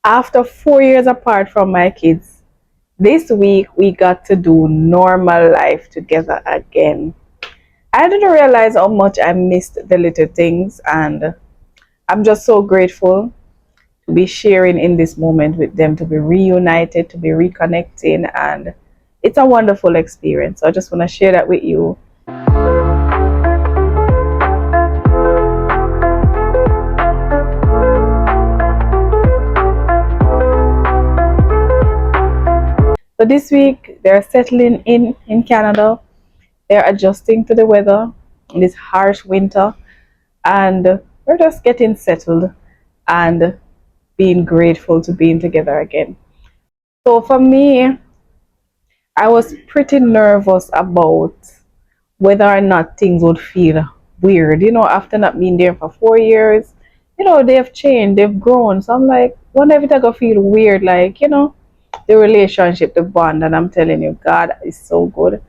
After 4 years apart from my kids, this week we got to do normal life together again. I didn't realize how much I missed the little things, and I'm just so grateful to be sharing in this moment with them, to be reunited, to be reconnecting, and it's a wonderful experience. So I just want to share that with you. So this week they're settling in Canada. They're adjusting to the weather in this harsh winter, and we're just getting settled and being grateful to being together again. So for me, I was pretty nervous about whether or not things would feel weird. After not being there for 4 years, they've changed, they've grown. So I'm like, wonder if it's gonna feel weird, like, the relationship, the bond. And I'm telling you, God is so good.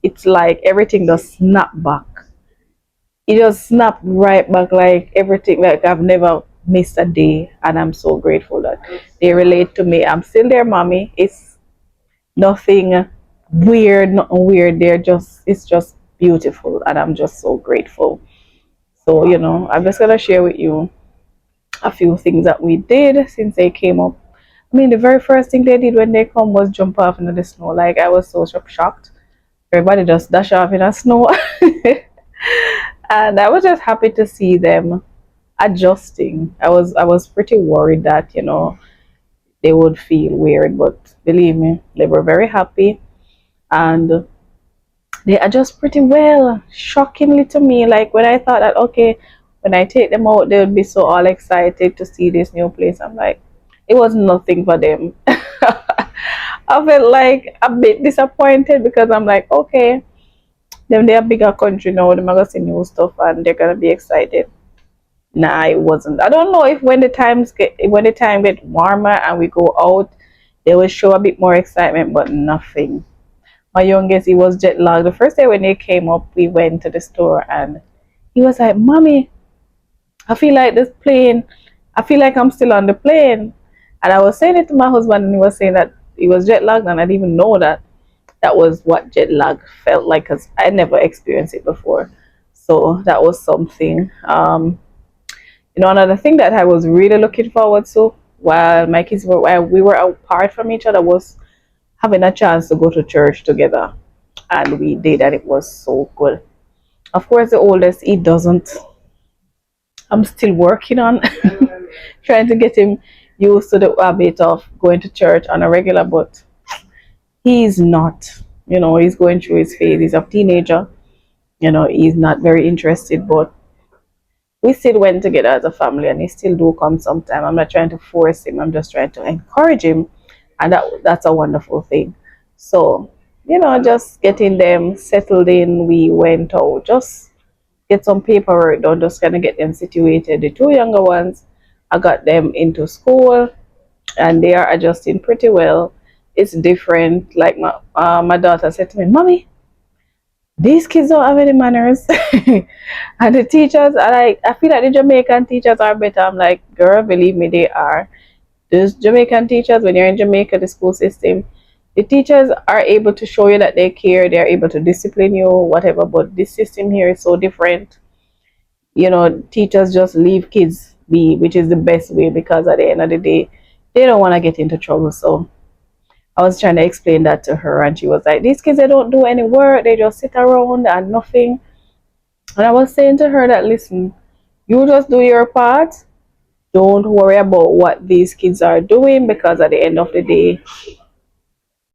It's like everything just snap back. It just snap right back, like everything, like I've never missed a day. And I'm so grateful that they relate to me. I'm still their mommy. It's nothing weird, nothing weird. It's just beautiful, and I'm just so grateful. So, I'm just gonna share with you a few things that we did since they came up. I mean, the very first thing they did when they come was jump off into the snow. Like, I was so shocked. Everybody just dash off in the snow. And I was just happy to see them adjusting. I was pretty worried that, they would feel weird, but believe me, they were very happy, and they adjust pretty well, shockingly to me. Like, when I thought that, okay, when I take them out, they would be so all excited to see this new place. I'm like, it was nothing for them. I felt like a bit disappointed because I'm like, okay, them they're a bigger country now, they're gonna see new stuff and they're gonna be excited. Nah, it wasn't. I don't know if when the time get warmer and we go out, they will show a bit more excitement, but nothing. My youngest, he was jet lagged. The first day when they came up, we went to the store and he was like, Mommy, I feel like this plane, I feel like I'm still on the plane. And I was saying it to my husband, and he was saying that he was jet lagged, and I didn't even know that that was what jet lag felt like, because I never experienced it before. So that was something. Another thing that I was really looking forward to while we were apart from each other was having a chance to go to church together, and we did, and it was so good. Of course, the oldest, he doesn't. I'm still working on trying to get him used to the habit of going to church on a regular, but he's not. He's going through his phase. He's a teenager. He's not very interested, but we still went together as a family, and he still do come sometime. I'm not trying to force him. I'm just trying to encourage him, and that's a wonderful thing. So, just getting them settled in, we went out, just get some paperwork done, just kind of get them situated. The two younger ones, I got them into school, and they are adjusting pretty well. It's different. Like my daughter said to me, Mommy, these kids don't have any manners. And the teachers are like, I feel like the Jamaican teachers are better. I'm like, girl, believe me, they are. Those Jamaican teachers, when you're in Jamaica, the school system, the teachers are able to show you that they care, they're able to discipline you, whatever, but this system here is so different. Teachers just leave kids be, which is the best way, because at the end of the day, they don't want to get into trouble. So I was trying to explain that to her, and she was like, these kids, they don't do any work, they just sit around and nothing. And I was saying to her that, listen, you just do your part. Don't worry about what these kids are doing, because at the end of the day,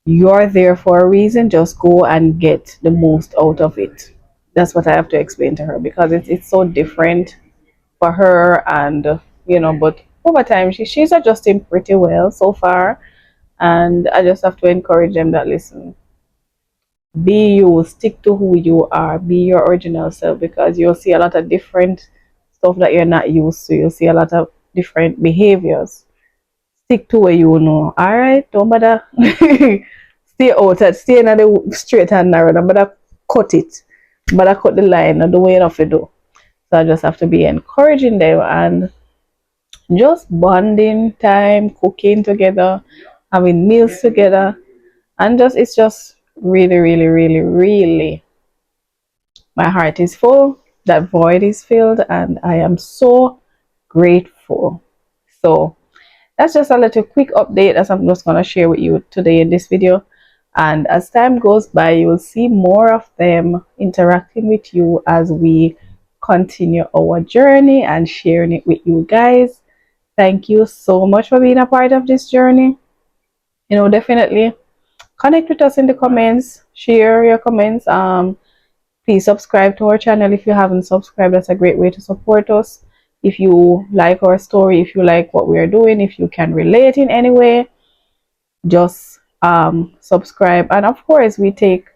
you're there for a reason. Just go and get the most out of it. That's what I have to explain to her, because it's so different for her, and but over time she's adjusting pretty well so far. And I just have to encourage them that, listen, be you, stick to who you are, be your original self, because you'll see a lot of different stuff that you're not used to. You'll see a lot of different behaviors. Stick to what you know. All right, don't bother. Stay in the straight and narrow. Don't bother cut it. But cut the line. Not the way enough to do. So I just have to be encouraging them, and just bonding time, cooking together, having meals together, and just it's just really, really, really, really, my heart is full, that void is filled, and I am so grateful. So that's just a little quick update as I'm just going to share with you today in this video. And as time goes by, you will see more of them interacting with you as we continue our journey and sharing it with you guys. Thank you so much for being a part of this journey. Definitely connect with us in the comments, share your comments. Please subscribe to our channel if you haven't subscribed. That's a great way to support us. If you like our story, if you like what we are doing, if you can relate in any way, just subscribe. And of course, we take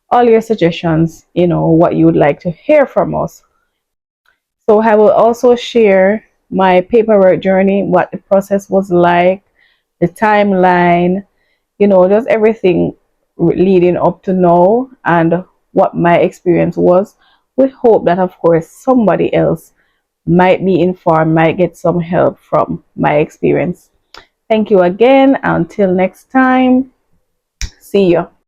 all your suggestions, what you would like to hear from us. So I will also share my paperwork journey, what the process was like, the timeline, just everything leading up to now and what my experience was, with hope that, of course, somebody else might be informed, might get some help from my experience. Thank you again. Until next time, see you.